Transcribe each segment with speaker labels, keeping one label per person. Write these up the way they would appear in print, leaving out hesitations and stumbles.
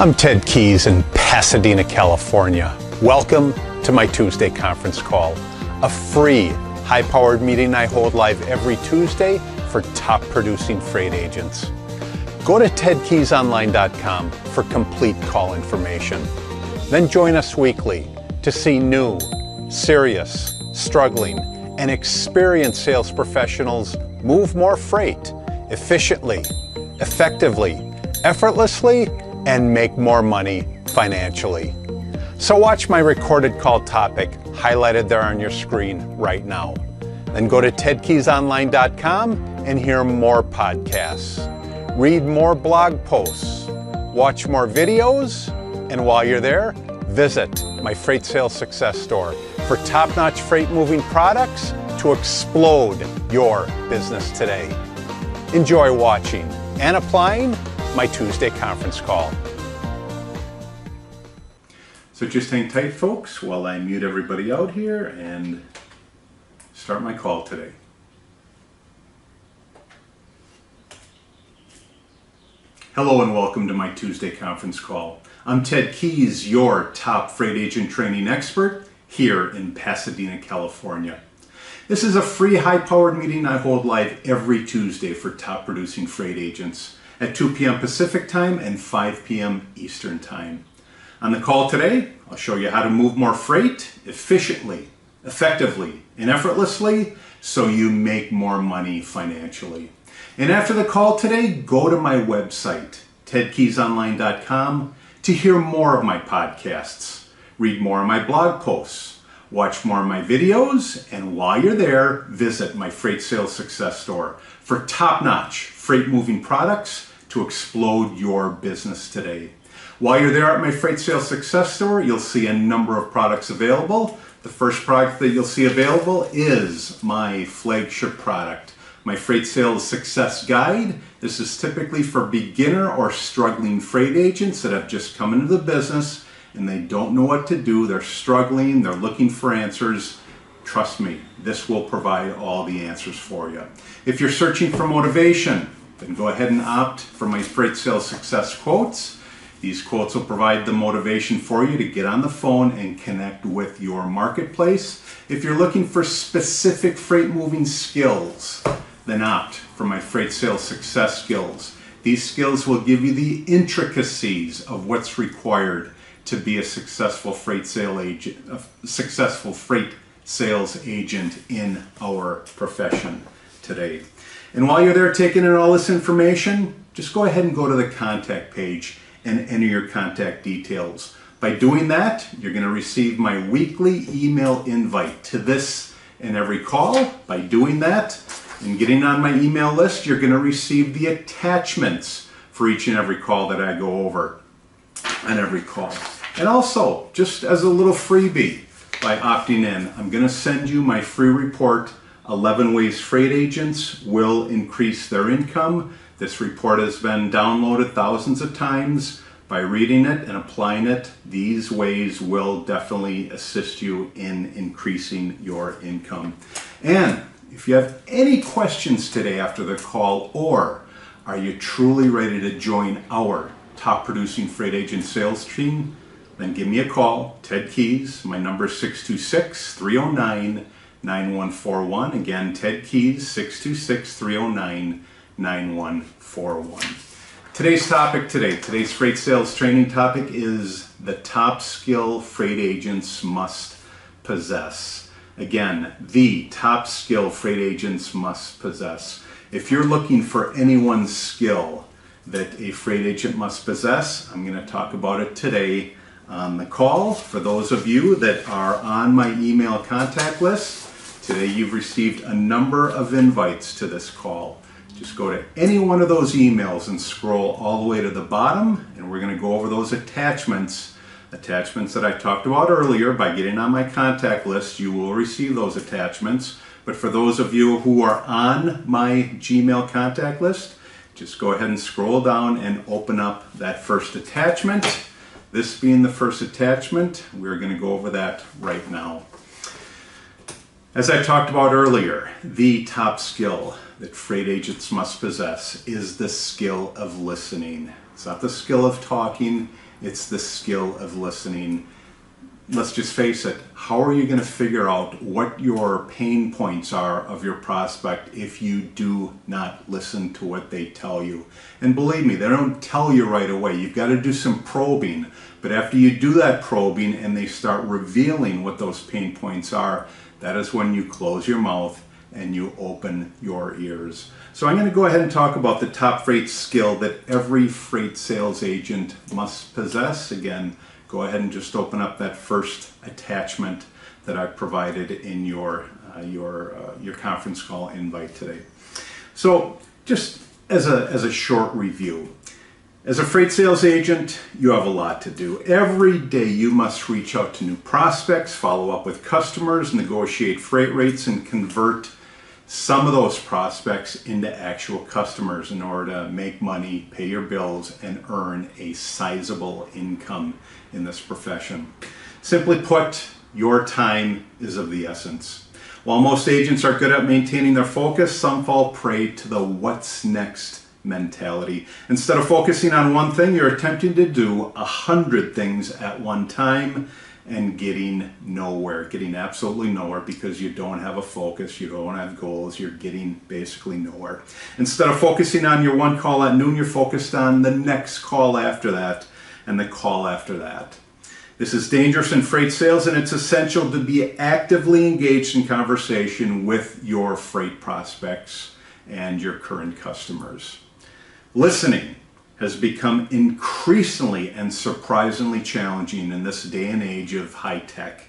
Speaker 1: I'm Ted Keys in Pasadena, California. Welcome to my Tuesday conference call, a free, high-powered meeting I hold live every Tuesday for top producing freight agents. Go to tedkeysonline.com for complete call information. Then join us weekly to see new, serious, struggling, and experienced sales professionals move more freight efficiently, effectively, effortlessly, and make more money financially. So watch my recorded call topic highlighted there on your screen right now. Then go to tedkeysonline.com and hear more podcasts, read more blog posts, watch more videos, and while you're there, visit my Freight Sales Success Store for top-notch freight moving products to explode your business today. Enjoy watching and applying my Tuesday conference call. So just hang tight, folks, while I mute everybody out here and start my call today. Hello and welcome to my Tuesday conference call. I'm Ted Keys, your top freight agent training expert here in Pasadena, California. This is a free high-powered meeting I hold live every Tuesday for top producing freight agents at 2 p.m. Pacific time and 5 p.m. Eastern time. On the call today, I'll show you how to move more freight efficiently, effectively, and effortlessly so you make more money financially. And after the call today, go to my website, tedkeysonline.com, to hear more of my podcasts, read more of my blog posts, watch more of my videos, and while you're there, visit my Freight Sales Success Store for top-notch freight moving products to explode your business today. While you're there at my Freight Sales Success Store, you'll see a number of products available. The first product that you'll see available is my flagship product, my Freight Sales Success Guide. This is typically for beginner or struggling freight agents that have just come into the business and they don't know what to do. They're struggling, they're looking for answers. Trust me, this will provide all the answers for you. If you're searching for motivation, then go ahead and opt for my Freight Sales Success Quotes. These quotes will provide the motivation for you to get on the phone and connect with your marketplace. If you're looking for specific freight moving skills, then opt for my Freight Sales Success Skills. These skills will give you the intricacies of what's required to be a successful freight sales agent in our profession today. And while you're there taking in all this information, just go ahead and go to the contact page and enter your contact details. By doing that, you're going to receive my weekly email invite to this and every call. By doing that and getting on my email list, you're going to receive the attachments for each and every call that I go over on every call. And also, just as a little freebie, by opting in, I'm going to send you my free report, 11 Ways Freight Agents Will Increase Their Income. This report has been downloaded thousands of times. By reading it and applying it, these ways will definitely assist you in increasing your income. And if you have any questions today after the call, or are you truly ready to join our top producing freight agent sales team, then give me a call, Ted Keys. My number is 626-309-9141. Again, Ted Keys, 626-309-9141. Today's topic today's freight sales training topic is the top skill freight agents must possess. Again, the top skill freight agents must possess. If you're looking for any one skill that a freight agent must possess, I'm going to talk about it today on the call. For those of you that are on my email contact list, today you've received a number of invites to this call. Just go to any one of those emails and scroll all the way to the bottom, and we're going to go over those attachments that I talked about earlier. By getting on my contact list, you will receive those attachments. But for those of you who are on my Gmail contact list, just go ahead and scroll down and open up that first attachment. This being the first attachment, we're going to go over that right now. As I talked about earlier, the top skill that freight agents must possess is the skill of listening. It's not the skill of talking, It's the skill of listening. Let's just face it, how are you going to figure out what your pain points are of your prospect if you do not listen to what they tell you? And believe me, they don't tell you right away. You've got to do some probing. But after you do that probing and they start revealing what those pain points are, that is when you close your mouth and you open your ears. So I'm going to go ahead and talk about the top freight skill that every freight sales agent must possess. Again, go ahead and just open up that first attachment that I provided in your conference call invite today. So just as a short review, as a freight sales agent, you have a lot to do. Every day you must reach out to new prospects, follow up with customers, negotiate freight rates, and convert some of those prospects into actual customers in order to make money, pay your bills, and earn a sizable income in this profession. Simply put, your time is of the essence. While most agents are good at maintaining their focus, some fall prey to the what's next mentality. Instead of focusing on one thing, you're attempting to do 100 things at one time and getting nowhere, getting absolutely nowhere, because you don't have a focus, you don't have goals, you're getting basically nowhere. Instead of focusing on your one call at noon, you're focused on the next call after that and the call after that. This is dangerous in freight sales, and it's essential to be actively engaged in conversation with your freight prospects and your current customers. Listening has become increasingly and surprisingly challenging in this day and age of high tech.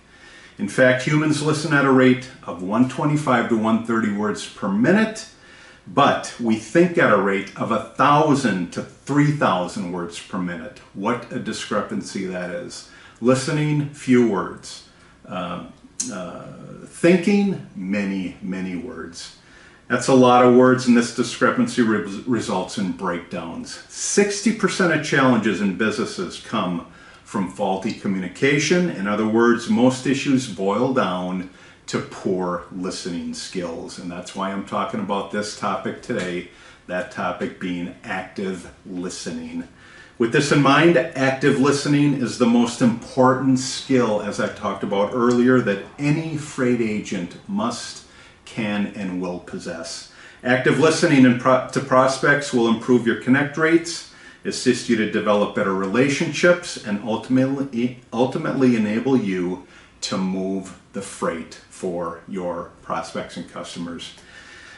Speaker 1: In fact, humans listen at a rate of 125 to 130 words per minute, but we think at a rate of 1,000 to 3,000 words per minute. What a discrepancy that is. Listening, few words. Thinking, many, many words. That's a lot of words, and this discrepancy results in breakdowns. 60% of challenges in businesses come from faulty communication. In other words, most issues boil down to poor listening skills. And that's why I'm talking about this topic today, that topic being active listening. With this in mind, active listening is the most important skill, as I talked about earlier, that any freight agent must, can, and will possess. Active listening to prospects will improve your connect rates, assist you to develop better relationships, and ultimately enable you to move the freight for your prospects and customers.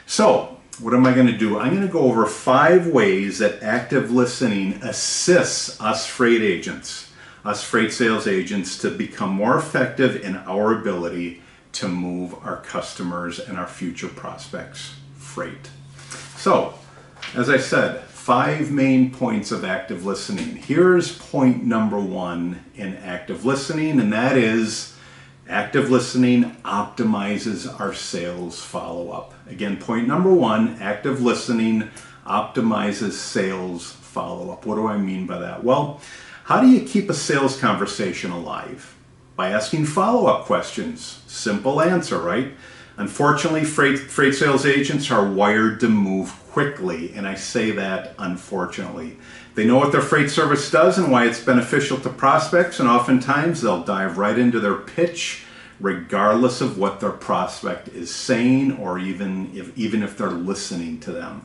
Speaker 1: So, what am I going to do? I'm going to go over 5 ways that active listening assists us freight agents, us freight sales agents, to become more effective in our ability to move our customers and our future prospects freight. So, as I said, 5 main points of active listening. Here's point number 1 in active listening, and that is active listening optimizes our sales follow-up. Again, point number 1, active listening optimizes sales follow-up. What do I mean by that? Well, how do you keep a sales conversation alive? By asking follow-up questions. Simple answer, right? Unfortunately, freight sales agents are wired to move quickly, and I say that unfortunately. They know what their freight service does and why it's beneficial to prospects, and oftentimes they'll dive right into their pitch regardless of what their prospect is saying, or even if they're listening to them.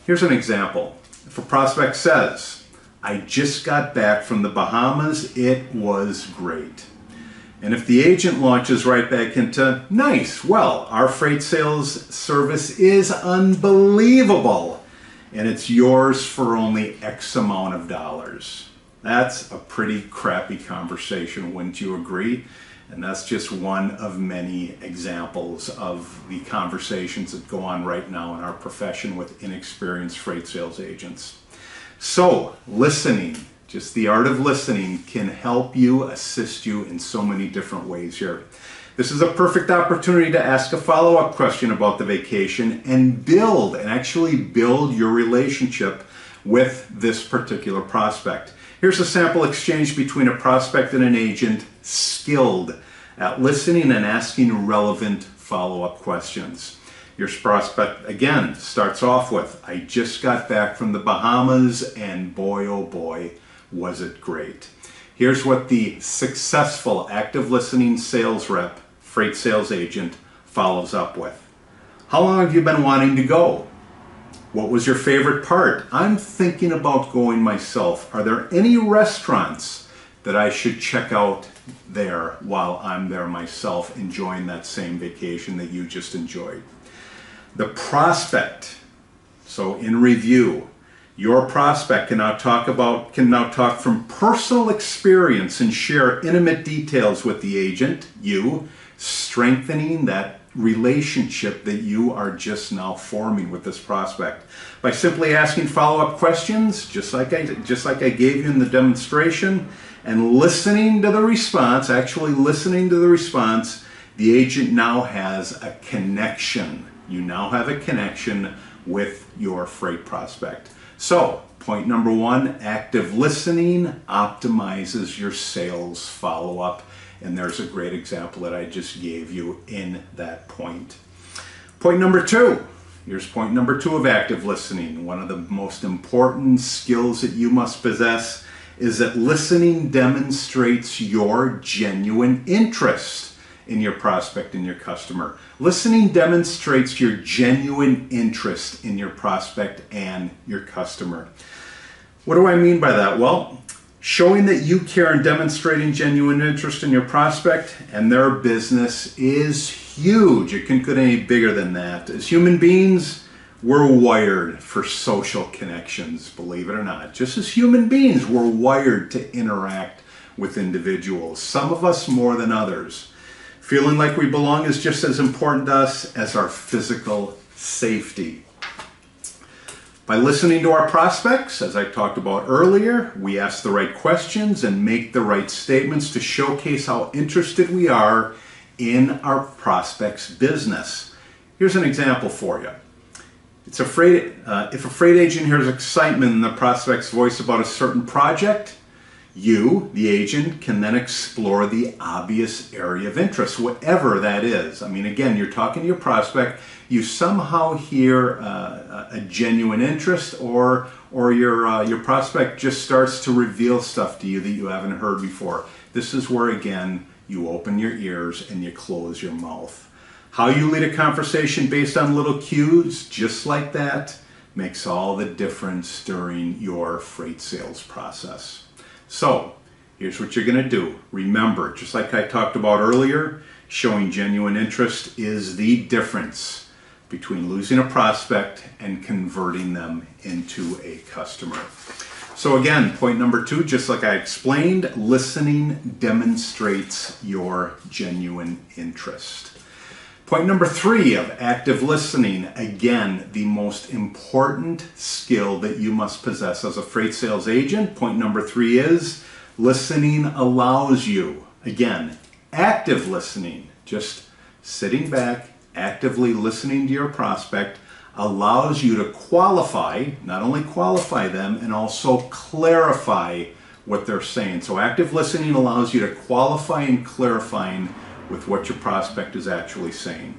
Speaker 1: Here's an example. If a prospect says, "I just got back from the Bahamas, it was great." And if the agent launches right back into, "Nice, well, our freight sales service is unbelievable, and it's yours for only X amount of dollars." That's a pretty crappy conversation, wouldn't you agree? And that's just one of many examples of the conversations that go on right now in our profession with inexperienced freight sales agents. So, listening. Just the art of listening can help you, assist you in so many different ways here. This is a perfect opportunity to ask a follow-up question about the vacation and actually build your relationship with this particular prospect. Here's a sample exchange between a prospect and an agent skilled at listening and asking relevant follow-up questions. Your prospect, again, starts off with, "I just got back from the Bahamas, and boy, oh boy, Was it great? Here's what the successful active listening sales rep, freight sales agent, follows up with. How long have you been wanting to go? What was your favorite part? I'm thinking about going myself. Are there any restaurants that I should check out there while I'm there myself, enjoying that same vacation that you just enjoyed? The prospect. So in review, your prospect can now talk from personal experience and share intimate details with the agent, you, strengthening that relationship that you are just now forming with this prospect by simply asking follow-up questions, just like I gave you in the demonstration, and listening to the response. Actually listening to the response, the agent now has a connection. You now have a connection with your freight prospect. So, point number one, active listening optimizes your sales follow-up. And there's a great example that I just gave you in that point. Point number two. Here's point number two of active listening. One of the most important skills that you must possess is that listening demonstrates your genuine interest in your prospect and your customer. Listening demonstrates your genuine interest in your prospect and your customer. What do I mean by that? Well, showing that you care and demonstrating genuine interest in your prospect and their business is huge. It can get any bigger than that. As human beings, we're wired for social connections, believe it or not. Just as human beings, we're wired to interact with individuals, some of us more than others. Feeling like we belong is just as important to us as our physical safety. By listening to our prospects, as I talked about earlier, we ask the right questions and make the right statements to showcase how interested we are in our prospect's business. Here's an example for you. If a freight agent hears excitement in the prospect's voice about a certain project, you, the agent, can then explore the obvious area of interest, whatever that is. I mean, again, you're talking to your prospect, you somehow hear a genuine interest, or your prospect just starts to reveal stuff to you that you haven't heard before. This is where, again, you open your ears and you close your mouth. How you lead a conversation based on little cues, just like that, makes all the difference during your freight sales process. So, here's what you're going to do. Remember, just like I talked about earlier, showing genuine interest is the difference between losing a prospect and converting them into a customer. So again, point number two, just like I explained, listening demonstrates your genuine interest. Point number three of active listening, again, the most important skill that you must possess as a freight sales agent. Point number three is listening allows you, again, active listening, just sitting back, actively listening to your prospect, allows you to qualify, not only qualify them, and also clarify what they're saying. So active listening allows you to qualify and clarifying with what your prospect is actually saying.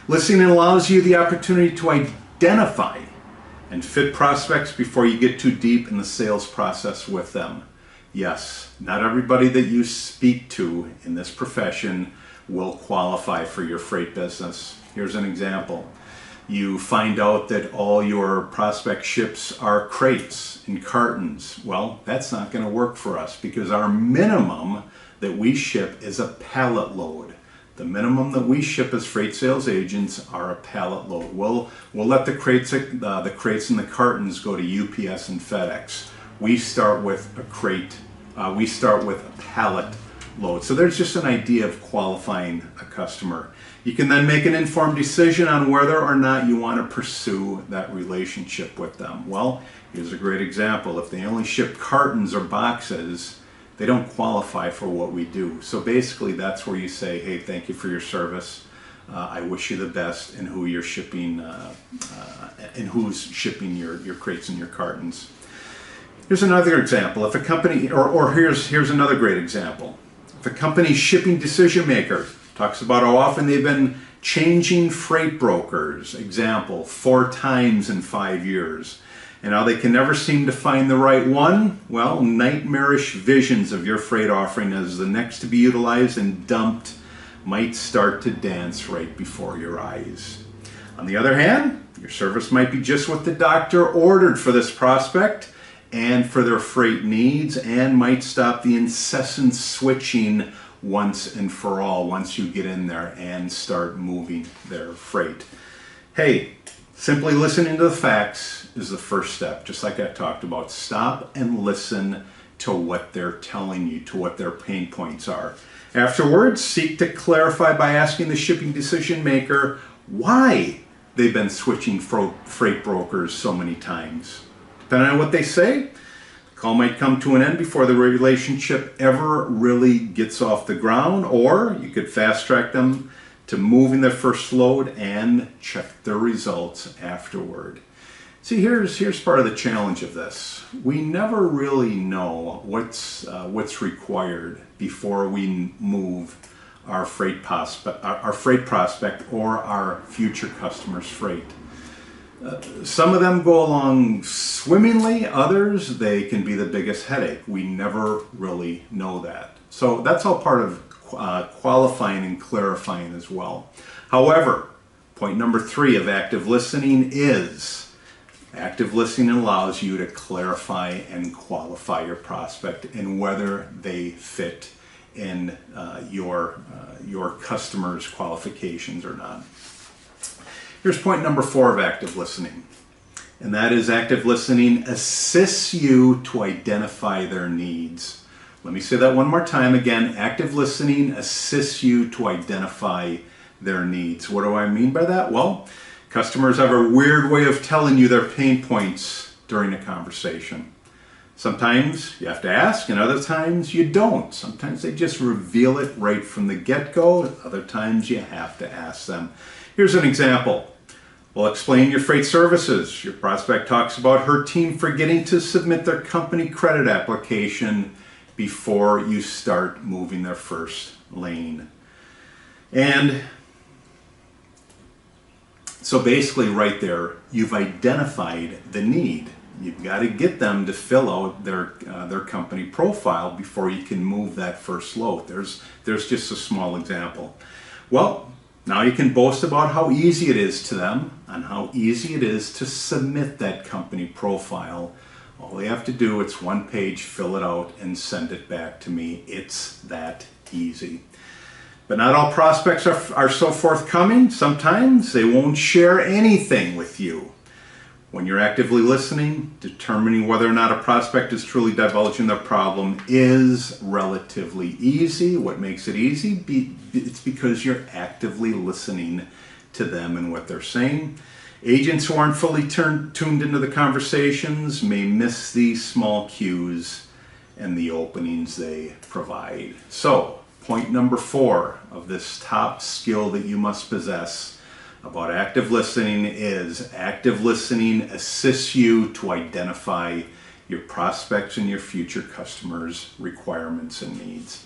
Speaker 1: Listening allows you the opportunity to identify and fit prospects before you get too deep in the sales process with them. Yes, not everybody that you speak to in this profession will qualify for your freight business. Here's an example. You find out that all your prospect ships are crates and cartons. Well, that's not going to work for us because our minimum that we ship is a pallet load. The minimum that we ship as freight sales agents are a pallet load. We'll let the crates and the cartons go to UPS and FedEx. We start with a crate. We start with a pallet load. So there's just an idea of qualifying a customer. You can then make an informed decision on whether or not you want to pursue that relationship with them. Well, here's a great example. If they only ship cartons or boxes, they don't qualify for what we do. So basically that's where you say, hey, thank you for your service. I wish you the best in who you're shipping, and who's shipping your crates and your cartons. Here's another example. If a company, or here's another great example. If a company's shipping decision maker talks about how often they've been changing freight brokers, example, 4 times in 5 years, and how they can never seem to find the right one, well, nightmarish visions of your freight offering as the next to be utilized and dumped might start to dance right before your eyes. On the other hand, your service might be just what the doctor ordered for this prospect and for their freight needs, and might stop the incessant switching once and for all once you get in there and start moving their freight. Hey, simply listening to the facts is the first step, just like I talked about. Stop and listen to what they're telling you, to what their pain points are. Afterwards, seek to clarify by asking the shipping decision maker why they've been switching freight brokers so many times. Depending on what they say, the call might come to an end before the relationship ever really gets off the ground, or you could fast track them to moving their first load and check their results afterward. See, here's part of the challenge of this. We never really know what's required before we move our freight prospect or our future customer's freight. Some of them go along swimmingly, others, they can be the biggest headache. We never really know that. So that's all part of qualifying and clarifying as well. However, point number 3 of active listening is active listening allows you to clarify and qualify your prospect and whether they fit in your customer's qualifications or not. Here's point number 4 of active listening, and that is active listening assists you to identify their needs. Let me say that one more time again. Active listening assists you to identify their needs. What do I mean by that? Well, customers have a weird way of telling you their pain points during a conversation. Sometimes you have to ask, and other times you don't. Sometimes they just reveal it right from the get-go. Other times you have to ask them. Here's an example. Well, explain your freight services. Your prospect talks about her team forgetting to submit their company credit application before you start moving their first lane. And so basically right there, you've identified the need. You've got to get them to fill out their company profile before you can move that first load. There's just a small example. Well, now you can boast about how easy it is to them and how easy it is to submit that company profile. All they have to do, it's one page, fill it out and send it back to me. It's that easy. But not all prospects are so forthcoming. Sometimes they won't share anything with you. When you're actively listening, determining whether or not a prospect is truly divulging their problem is relatively easy. What makes it easy? It's because you're actively listening to them and what they're saying. Agents who aren't fully tuned into the conversations may miss these small cues and the openings they provide. So, point number 4 of this top skill that you must possess about active listening is active listening assists you to identify your prospects and your future customers' requirements and needs.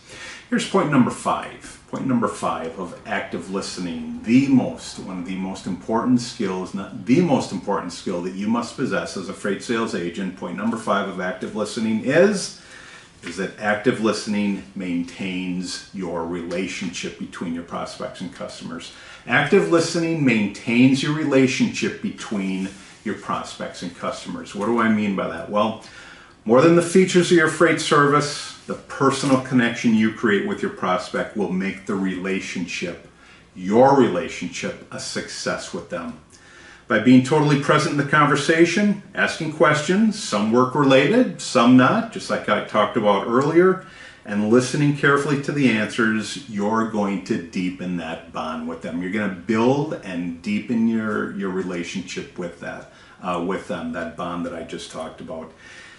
Speaker 1: Here's point number 5. Point number 5 of active listening, one of the most important skills, not the most important skill that you must possess as a freight sales agent. Point number 5 of active listening is that active listening maintains your relationship between your prospects and customers. Active listening maintains your relationship between your prospects and customers. What do I mean by that? Well, more than the features of your freight service, the personal connection you create with your prospect will make the relationship, your relationship, a success with them. By being totally present in the conversation, asking questions, some work related, some not, just like I talked about earlier, and listening carefully to the answers, you're going to deepen that bond with them. You're going to build and deepen your relationship with them, that bond that I just talked about.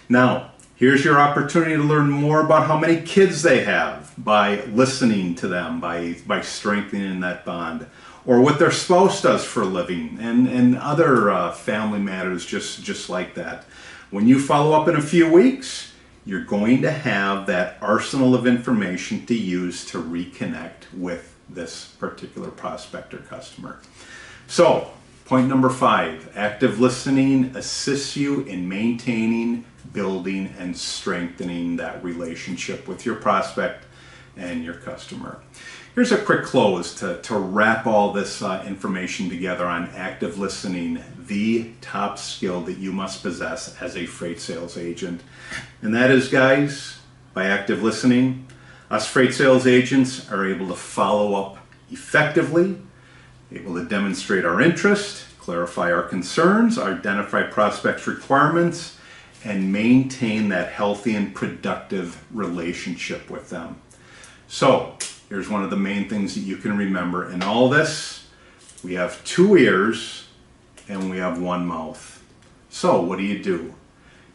Speaker 1: Now, here's your opportunity to learn more about how many kids they have by listening to them, by strengthening that bond, or what their spouse does for a living, and other family matters just like that. When you follow up in a few weeks, you're going to have that arsenal of information to use to reconnect with this particular prospect or customer. So, Point number 5, active listening assists you in maintaining, building, and strengthening that relationship with your prospect and your customer. Here's a quick close to wrap all this information together on active listening, the top skill that you must possess as a freight sales agent. And that is, guys, by active listening, us freight sales agents are able to follow up effectively, able to demonstrate our interest, clarify our concerns, identify prospects' requirements, and maintain that healthy and productive relationship with them. So, here's one of the main things that you can remember. In all this, we have 2 ears and we have 1 mouth. So, what do?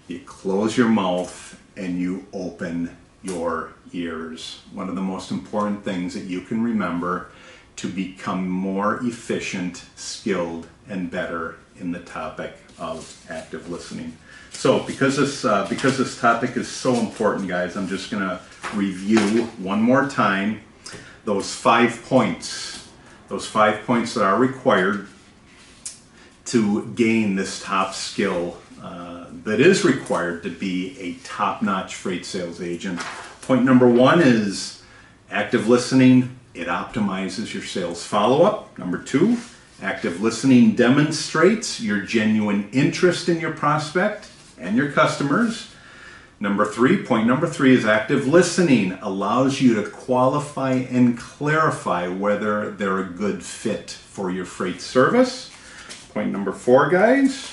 Speaker 1: You close your mouth and you open your ears. One of the most important things that you can remember to become more efficient, skilled, and better in the topic of active listening. So because this topic is so important, guys, I'm just going to review one more time those 5 points. Those 5 points that are required to gain this top skill that is required to be a top-notch freight sales agent. Point number 1 is active listening. It optimizes your sales follow-up. Number 2, active listening demonstrates your genuine interest in your prospect and your customers. Number 3, point number 3 is active listening allows you to qualify and clarify whether they're a good fit for your freight service. Point number 4, guys,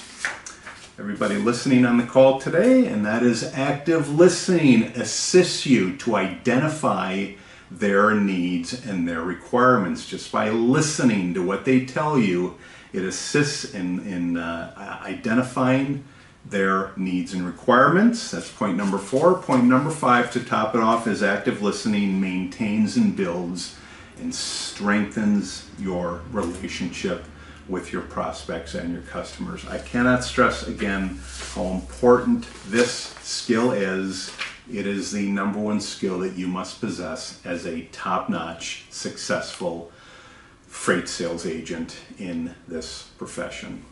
Speaker 1: everybody listening on the call today, and that is active listening assists you to identify their needs and their requirements. Just by listening to what they tell you, it assists in identifying their needs and requirements. That's point number 4. Point number 5, to top it off, is active listening maintains and builds and strengthens your relationship with your prospects and your customers. I cannot stress again how important this skill is. It is the number 1 skill that you must possess as a top-notch, successful freight sales agent in this profession.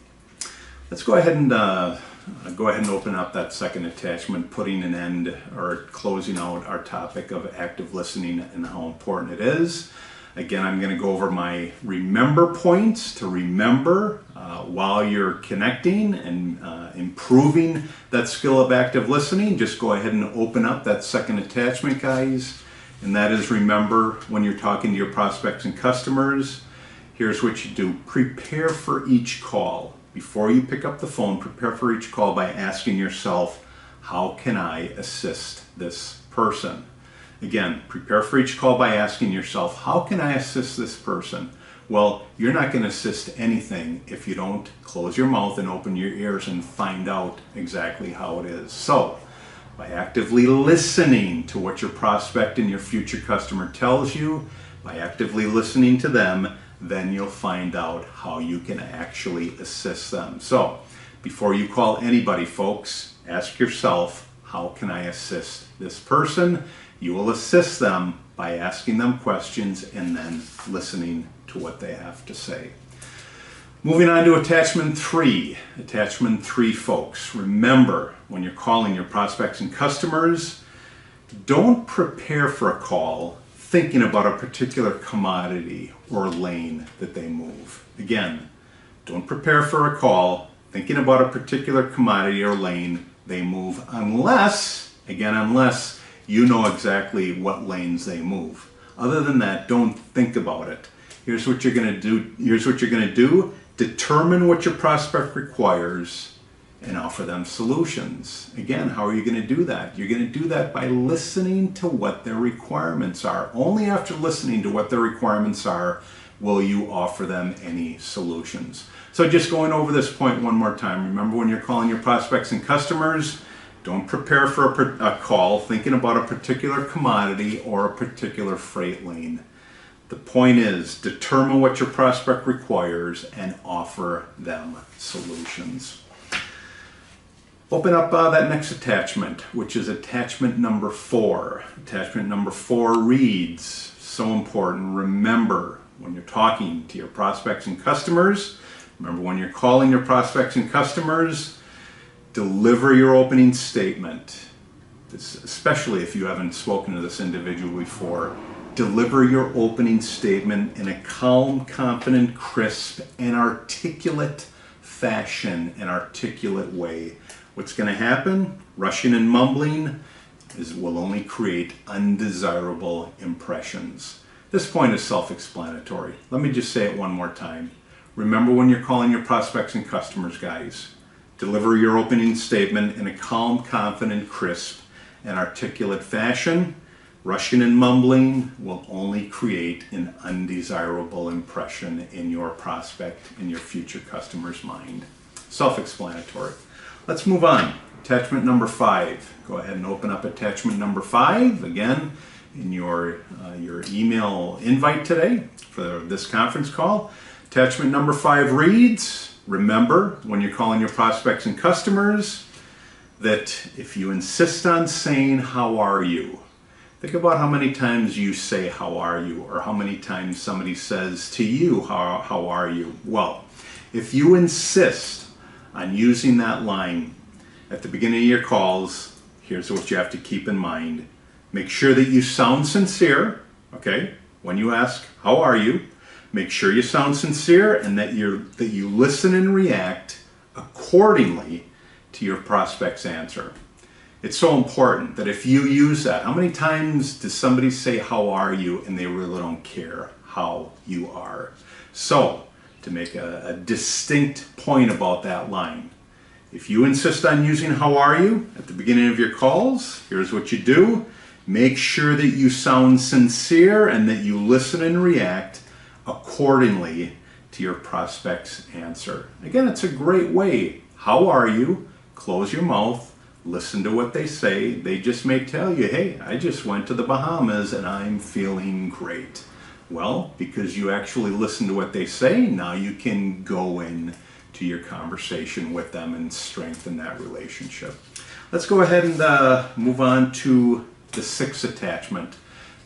Speaker 1: Let's go ahead and open up that second attachment, putting an end or closing out our topic of active listening and how important it is. Again, I'm going to go over my remember points to remember while you're connecting and improving that skill of active listening. Just go ahead and open up that second attachment, guys. And that is, remember, when you're talking to your prospects and customers, here's what you do. Prepare for each call. Before you pick up the phone, prepare for each call by asking yourself, how can I assist this person? Again, prepare for each call by asking yourself, how can I assist this person? Well, you're not going to assist anything if you don't close your mouth and open your ears and find out exactly how it is. So, by actively listening to what your prospect and your future customer tells you, by actively listening to them, then you'll find out how you can actually assist them. So, before you call anybody, folks, ask yourself, how can I assist this person? You will assist them by asking them questions and then listening to what they have to say. Moving on to attachment 3. Attachment 3, folks. Remember, when you're calling your prospects and customers, don't prepare for a call thinking about a particular commodity or lane that they move. Again, don't prepare for a call thinking about a particular commodity or lane they move unless you know exactly what lanes they move. Other than that, don't think about it. Here's what you're going to do. Determine what your prospect requires and offer them solutions. Again, how are you going to do that? You're going to do that by listening to what their requirements are. Only after listening to what their requirements are will you offer them any solutions. So just going over this point one more time. Remember, when you're calling your prospects and customers, don't prepare for a call thinking about a particular commodity or a particular freight lane. The point is, determine what your prospect requires and offer them solutions. Open up that next attachment, which is attachment number 4. Attachment number 4 reads, so important, remember, when you're talking to your prospects and customers, Remember, when you're calling your prospects and customers, deliver your opening statement. Especially if you haven't spoken to this individual before, deliver your opening statement in a calm, confident, crisp, and articulate fashion, an articulate way. What's going to happen? Rushing and mumbling will only create undesirable impressions. This point is self-explanatory. Let me just say it one more time. Remember, when you're calling your prospects and customers, guys, deliver your opening statement in a calm, confident, crisp, and articulate fashion. Rushing and mumbling will only create an undesirable impression in your prospect, in your future customer's mind. Self-explanatory. Let's move on. Attachment number 5. Go ahead and open up attachment number 5. Again, in your email invite today for this conference call. Attachment number 5 reads, remember, when you're calling your prospects and customers, that if you insist on saying, how are you? Think about how many times you say, how are you? Or how many times somebody says to you, how are you? Well, if you insist on using that line at the beginning of your calls, here's what you have to keep in mind. Make sure that you sound sincere, okay? When you ask, how are you? Make sure you sound sincere and that you listen and react accordingly to your prospect's answer. It's so important that if you use that, how many times does somebody say, how are you? And they really don't care how you are. So, to make a distinct point about that line, if you insist on using how are you at the beginning of your calls, here's what you do. Make sure that you sound sincere and that you listen and react accordingly to your prospect's answer. Again, it's a great way. How are you? Close your mouth. Listen to what they say. They just may tell you, hey, I just went to the Bahamas and I'm feeling great. Well, because you actually listen to what they say, now you can go in to your conversation with them and strengthen that relationship. Let's go ahead and move on to the 6th attachment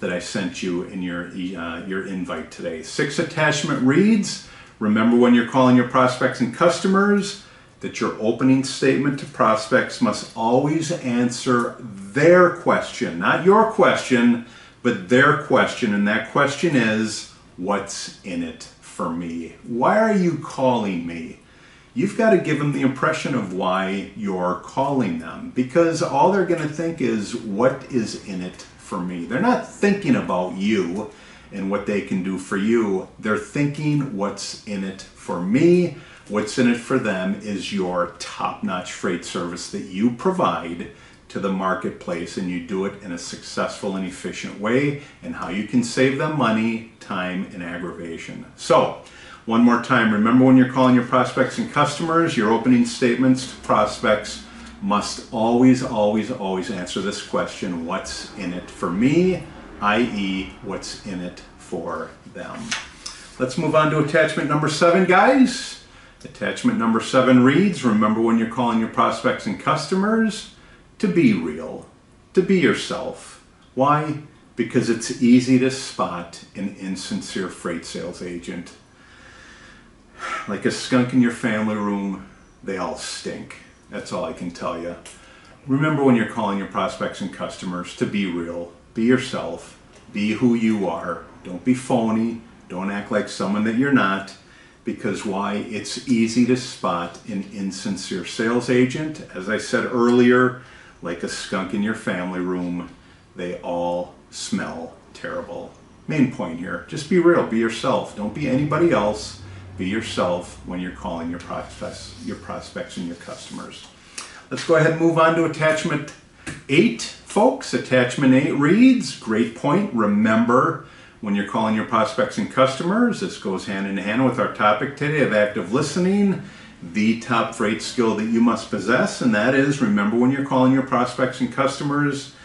Speaker 1: that I sent you in your invite today. 6th attachment reads, remember, when you're calling your prospects and customers, that your opening statement to prospects must always answer their question, not your question, but their question. And that question is, what's in it for me? Why are you calling me? You've got to give them the impression of why you're calling them, because all they're going to think is, what is in it for me? They're not thinking about you and what they can do for you. They're thinking, what's in it for me? What's in it for them is your top-notch freight service that you provide to the marketplace, and you do it in a successful and efficient way, and how you can save them money, time, and aggravation. So, one more time, remember, when you're calling your prospects and customers, your opening statements to prospects must always, always, always answer this question, what's in it for me, i.e., what's in it for them. Let's move on to attachment number 7, guys. Attachment number 7 reads, remember, when you're calling your prospects and customers, to be real, to be yourself. Why? Because it's easy to spot an insincere freight sales agent. Like a skunk in your family room, they all stink. That's all I can tell you. Remember, when you're calling your prospects and customers, to be real, be yourself, be who you are. Don't be phony, don't act like someone that you're not. Because why? It's easy to spot an insincere sales agent. As I said earlier, like a skunk in your family room, they all smell terrible. Main point here, just be real, be yourself. Don't be anybody else. Be yourself when you're calling your prospects and your customers. Let's go ahead and move on to attachment 8, folks. Attachment 8 reads, great point, remember, when you're calling your prospects and customers, this goes hand in hand with our topic today of active listening, the top freight skill that you must possess, and that is, remember, when you're calling your prospects and customers,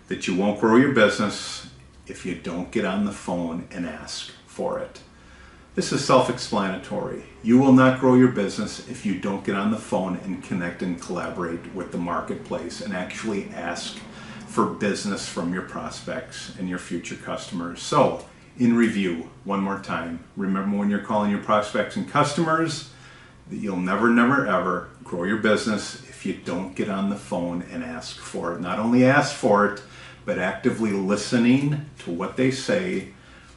Speaker 1: that you won't grow your business if you don't get on the phone and ask for it. This is self-explanatory. You will not grow your business if you don't get on the phone and connect and collaborate with the marketplace and actually ask for business from your prospects and your future customers. So, in review, one more time, remember, when you're calling your prospects and customers, that you'll never ever grow your business if you don't get on the phone and ask for it. Not only ask for it, but actively listening to what they say.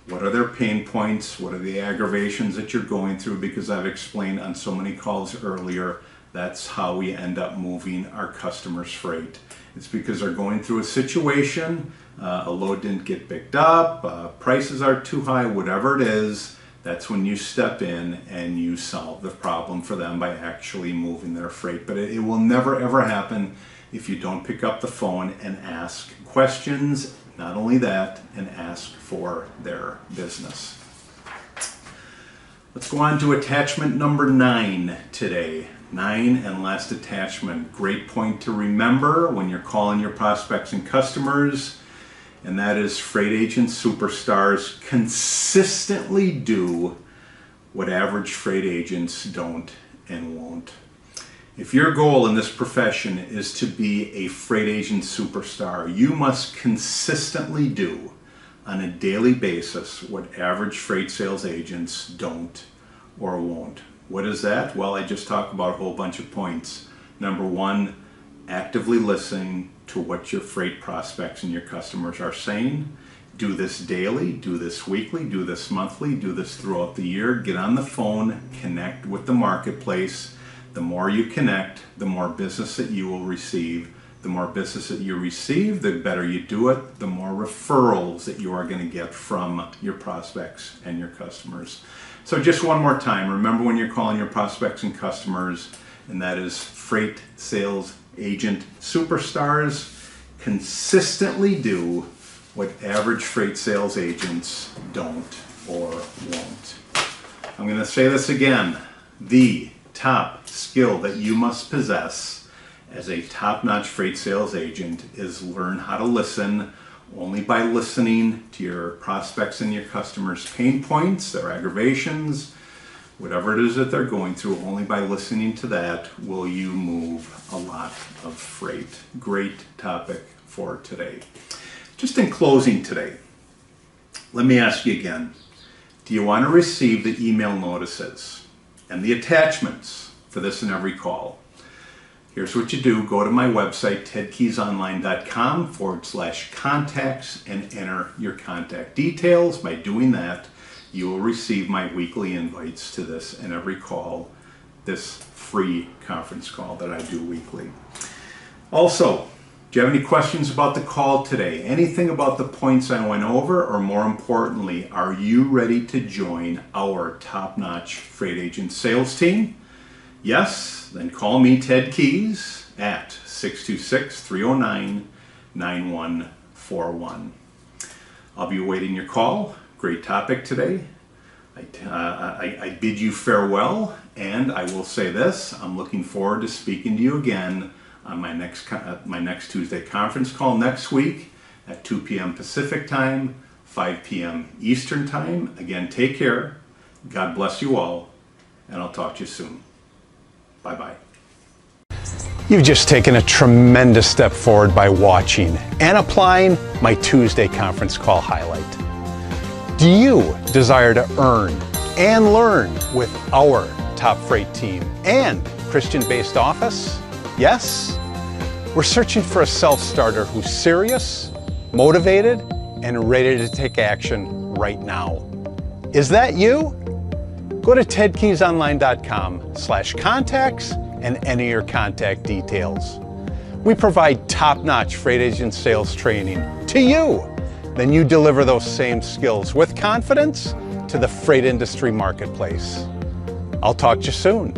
Speaker 1: What are their pain points? What are the aggravations that you're going through? Because I've explained on so many calls earlier, that's how we end up moving our customers' freight. It's because they're going through a situation, a load didn't get picked up, prices are too high, whatever it is. That's when you step in and you solve the problem for them by actually moving their freight. But it will never ever happen if you don't pick up the phone and ask questions. Not only that, and ask for their business. Let's go on to attachment number 9 today. 9 and last attachment. Great point to remember when you're calling your prospects and customers, and that is freight agent superstars consistently do what average freight agents don't and won't. If your goal in this profession is to be a freight agent superstar, you must consistently do on a daily basis what average freight sales agents don't or won't. What is that? Well, I just talked about a whole bunch of points. Number 1, actively listening to what your freight prospects and your customers are saying. Do this daily, do this weekly, do this monthly, do this throughout the year. Get on the phone, connect with the marketplace. The more you connect, the more business that you will receive. The more business that you receive, the better you do it, the more referrals that you are going to get from your prospects and your customers. So just one more time, remember when you're calling your prospects and customers, and that is freight sales agent superstars, consistently do what average freight sales agents don't or won't. I'm going to say this again. The top skill that you must possess as a top-notch freight sales agent is learn how to listen. Only by listening to your prospects and your customers' pain points, their aggravations, whatever it is that they're going through, only by listening to that will you move a lot of freight. Great topic for today. Just in closing today, let me ask you again, do you want to receive the email notices and the attachments for this and every call? Here's what you do. Go to my website, tedkeysonline.com/contacts, and enter your contact details. By doing that, you will receive my weekly invites to this and every call, this free conference call that I do weekly. Also, do you have any questions about the call today? Anything about the points I went over? Or more importantly, are you ready to join our top-notch freight agent sales team? Yes? Then call me, Ted Keys, at 626-309-9141. I'll be awaiting your call. Great topic today. I bid you farewell, and I will say this, I'm looking forward to speaking to you again on my next Tuesday conference call next week at 2 p.m. Pacific Time, 5 p.m. Eastern Time. Again, take care. God bless you all, and I'll talk to you soon. Bye-bye. You've just taken a tremendous step forward by watching and applying my Tuesday conference call highlight. Do you desire to earn and learn with our top freight team and Christian-based office? Yes? We're searching for a self-starter who's serious, motivated, and ready to take action right now. Is that you? Go to tedkeysonline.com/contacts and enter your contact details. We provide top-notch freight agent sales training to you. Then you deliver those same skills with confidence to the freight industry marketplace. I'll talk to you soon.